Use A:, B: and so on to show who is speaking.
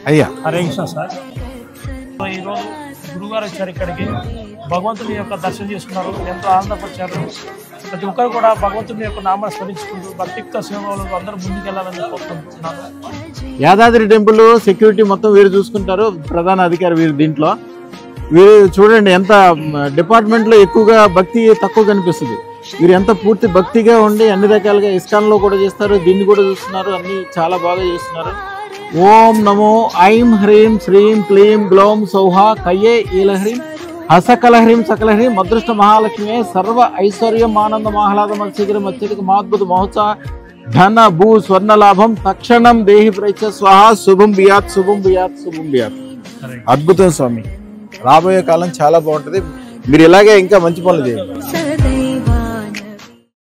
A: అయ్యా
B: హరే కృష్ణ సార్. ఈరోజు గురుగారు వచ్చారు ఇక్కడికి, భగవంతుని యొక్క దర్శనం చేసుకున్నారు, ఎంతో ఆనందపరిచారు. ప్రతి ఒక్కరు కూడా భగవంతుని యొక్క నామాన్ని స్మరించుకుంటూ భక్తియుక్త సేవలు అందరూ ముందుకెళ్లాలని కోరుకుంటున్నాను.
A: యాదాద్రి టెంపుల్ సెక్యూరిటీ మొత్తం వీరు చూసుకుంటారు, ప్రధాన అధికారి వీరు. దీంట్లో వీరు చూడండి ఎంత డిపార్ట్మెంట్లో ఎక్కువగా భక్తి తక్కువ కనిపిస్తుంది. వీరు ఎంత పూర్తి భక్తిగా ఉండి అన్ని రకాలుగా ఇస్కాన్లో కూడా చేస్తారు, దీన్ని కూడా చూస్తున్నారు, అన్ని చాలా బాగా చేస్తున్నారు. ఓం నమో ఐం హ్రీం శ్రీం క్లీం గ్లౌం సౌహ కయ్యే ఈలహ్రీం హసకలహ్రీం సకలహ్రీం అదృష్ట మహాలక్ష్మి సర్వ ఐశ్వర్యం ఆనందం ఆహ్లాదం శీఘ్రం అత్యధిక మహాద్భుత మహోత్సవ ధన భూ స్వర్ణ లాభం తక్షణం దేహి ప్రైచ స్వాహ శుభం బియాత్ శుభం బియాత్ శుభం బియాత్. అద్భుతం స్వామి, రాబోయే కాలం చాలా బాగుంటుంది. మీరు ఇలాగే ఇంకా మంచి పనులు చేయండి.